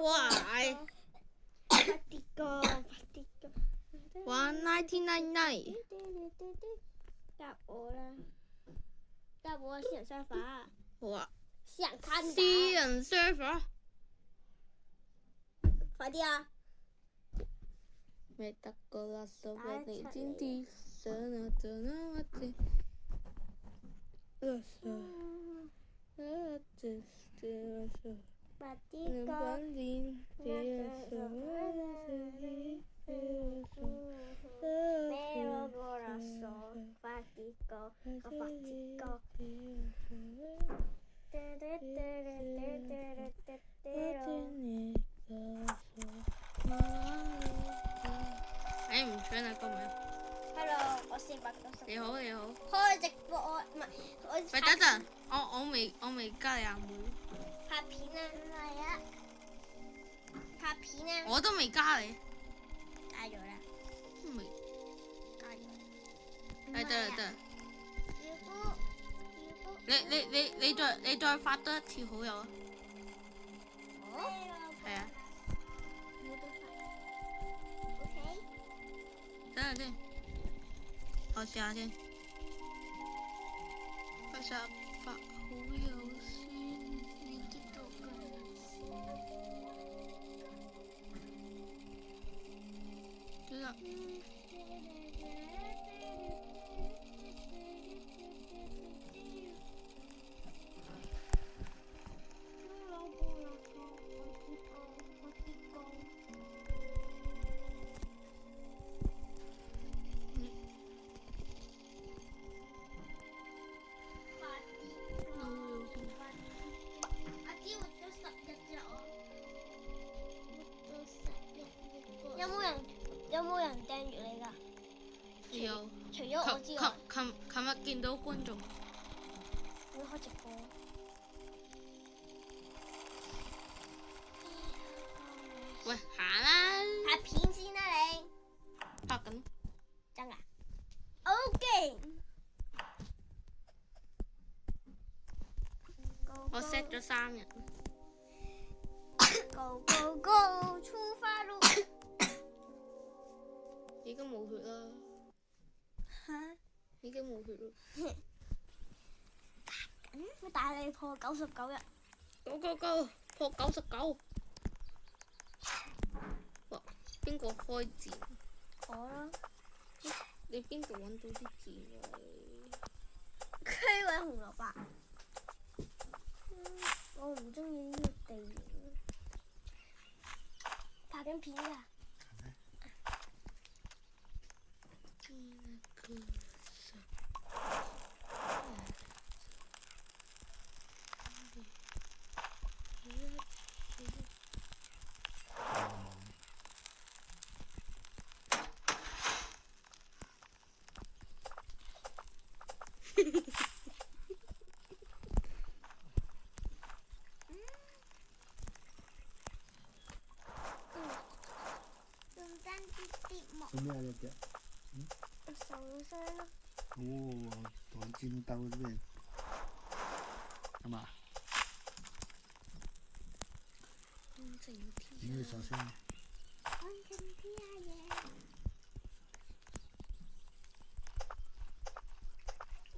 哇快啲講，快啲講。 1999。答我啦！答我私人沙發。好啊。私人攤私人 server。快啲啊！沒得過啦，所謂你天地上啊，就那麼的。快啲講。咩我個啦傻，快啲講，我快啲講。哎，唔唱啦，歌名。Hello，我490。你好，你好。開直播唔係我。喂，等陣，我未加你阿妹。拍片啊！係啊。拍片啊！我都未加你。加咗啦。未。加咗。得啦得啦。你再發多一條好友啊！係啊。冇得發。OK。等陣先，我試下先。發好友先，你知道㗎。對啦。有冇人訂閱你㗎？有。除咗我之外。琴日見到觀眾。會開直播。喂，行啦！拍片先啦你。拍緊。真㗎 ？OK。我 set 咗3日。Go go go！出發咯！已經冇血啦。嚇！已經冇血啦。我帶你破99日。Go go go！破99。哇！邊個開戰？我咯。你邊度揾到啲字㗎？區位紅蘿蔔。我唔中意呢個地形。拍緊片㗎。做咩啊你隻？受咗傷咯。哦，同戰鬥啲咩？係嘛？點會受傷？安靜啲啊嘢！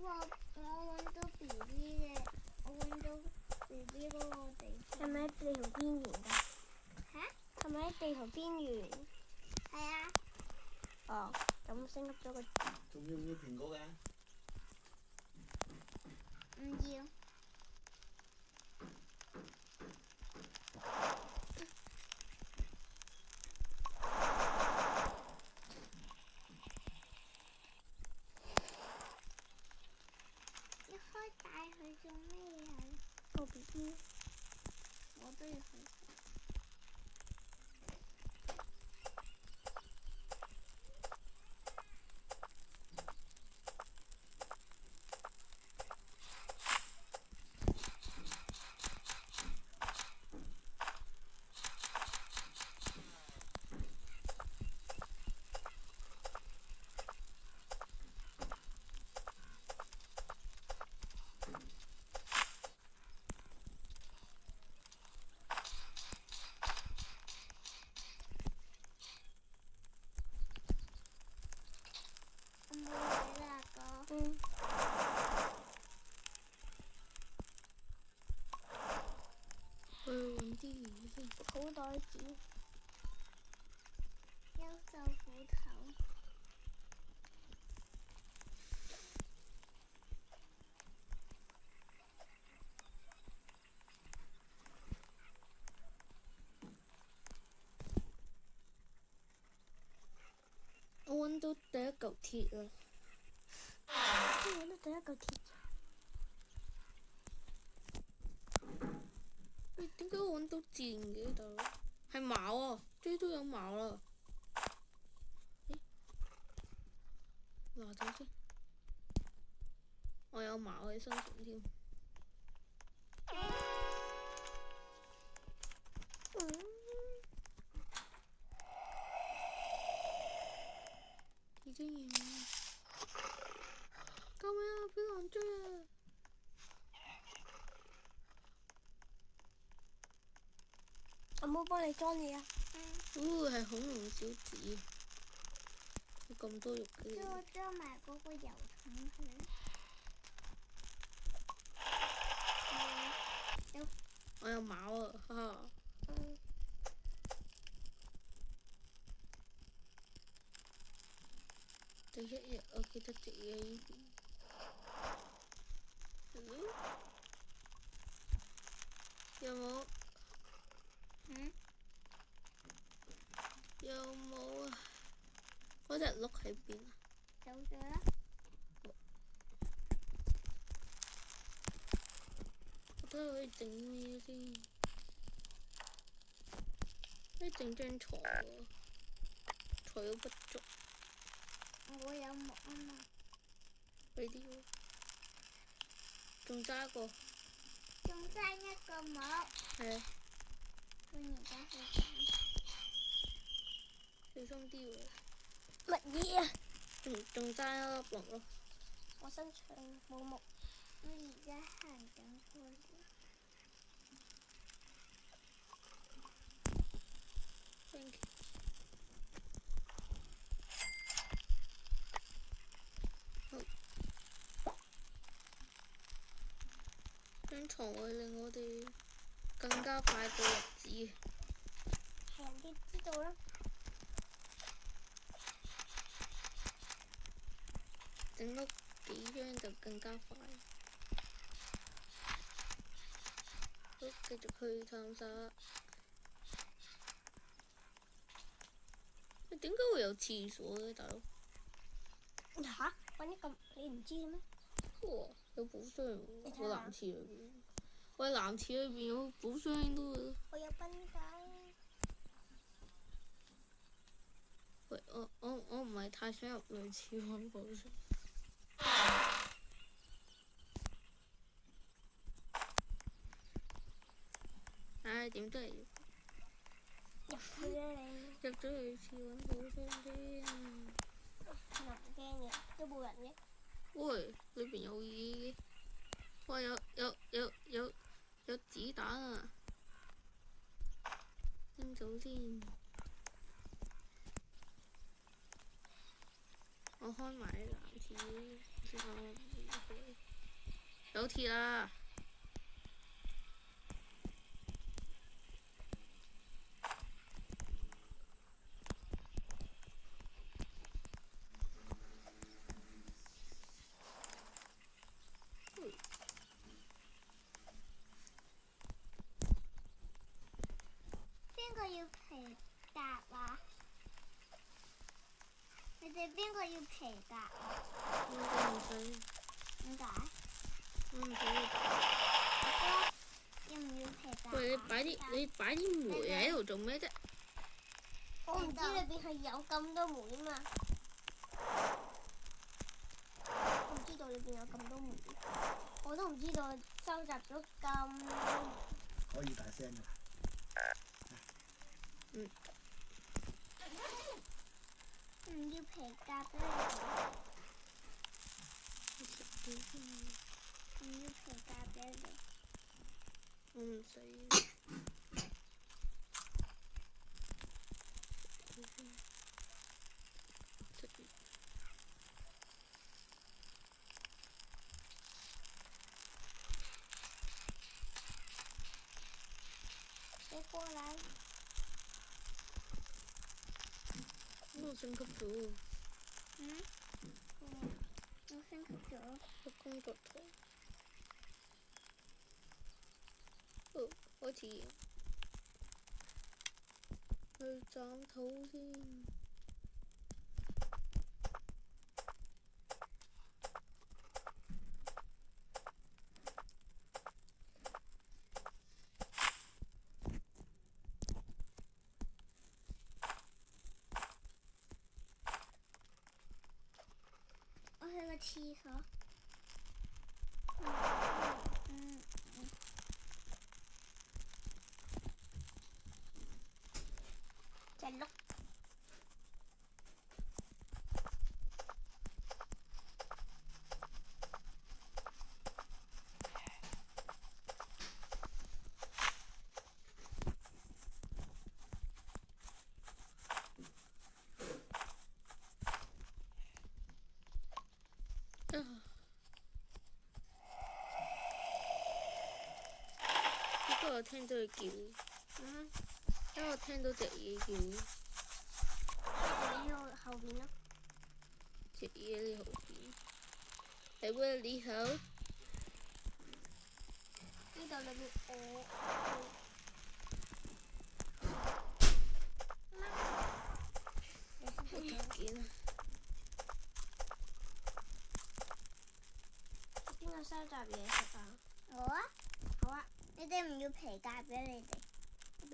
哇！我揾到 BB 嘅，我揾到 BB 嗰個地方。係咪喺地圖邊緣㗎？嚇？係咪喺地圖邊緣？係啊。哦，咁升級咗個字。仲要唔要蘋果㗎？唔要。你開大佢做咩啊？個 BB。我都要去。嗯。去揾啲魚先。好袋子，優秀斧頭。我揾到第一嚿鐵啦！先揾到第一嚿鐵。喂，點解我揾到箭嘅大佬？係矛啊！終於都有矛啦！咦？拿走先。我有矛喺身上添。已經完啦！救命啊！俾狼追啊！有冇幫你裝嘢啊？係恐龍小子，有咁多肉嘅。我裝埋嗰個油桶去。我有矛啊！哈哈。第一日我記得自己喺呢邊。有冇？有冇啊？嗰隻鹿喺邊啊？走咗啦。我睇下可以整咩先？可以整張床喎，材料不足。我有木啊嘛。俾啲喎。仲爭一個。仲爭一個木。係啊。我而家去揀。小心啲喎。乜嘢啊？仲爭一粒木咯。我身上冇木。我而家行緊過嚟。Thank you。張床會令我哋更加快過日子。係人都知道啦。整多幾張就更加快。好，繼續去探索。點解會有廁所嘅，大佬？嚇！揾一個你唔知嘅咩？哇！有寶箱喎，個男廁裏邊。喂，男廁裏邊有寶箱都喎。我有繃帶。喂，我唔係太想入女廁揾寶箱。唉，點都係入去啦你。入咗女廁揾寶箱先。又唔驚嘅，都冇人嘅。喂，裏邊有嘢嘅。哇！有子彈啊！拎走先。我開埋男廁先，有鐵啊！邊個要皮革啊？你哋邊個要皮革啊？應該唔使。點解？我唔使。要唔要皮革？喂，你擺啲煤喺度做咩啫？我唔知裏邊係有咁多煤啊嘛。我唔知道裏邊有咁多煤，我都唔知道收集咗咁多煤。可以大聲㗎。唔要皮革俾你。唔要皮革俾你。我唔使。你過嚟。我升級咗。我升級咗。個工作台。哦，開始。去斬土先。我去個廁所。隻碌。不過我聽到佢叫。因為我聽到隻嘢叫。你喺後邊咯。隻嘢喺後邊。喺邊你好？呢度裏面我條件啊！邊個收集嘢食啊？我啊。好啊。你哋唔要皮夾俾你哋？俾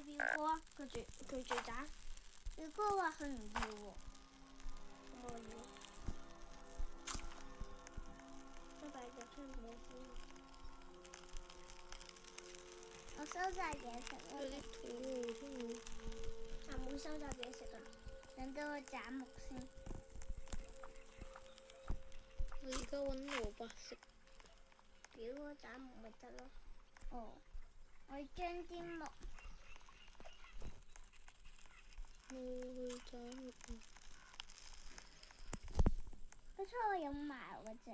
表哥啊，佢最渣。表哥話佢唔要喎。我要。收集嘢食冇先。我收集嘢食啦。有啲肚餓添。阿妹收集嘢食啊！等到我斬木先。我而家揾蘿蔔食。俾我斬木咪得咯。哦。我要將啲木。我去斬木啊！好彩我有矛嘅啫。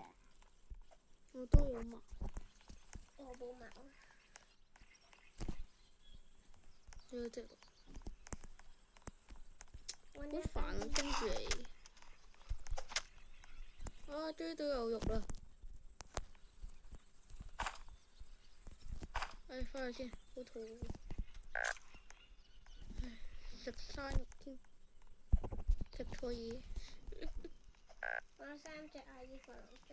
我都有矛。我冇矛。有隻。好好煩啊！跟住你。啊！追到有肉啦！唉，翻去先，好肚餓。唉，食生肉添，食錯嘢。我有3隻阿爾法龍飛。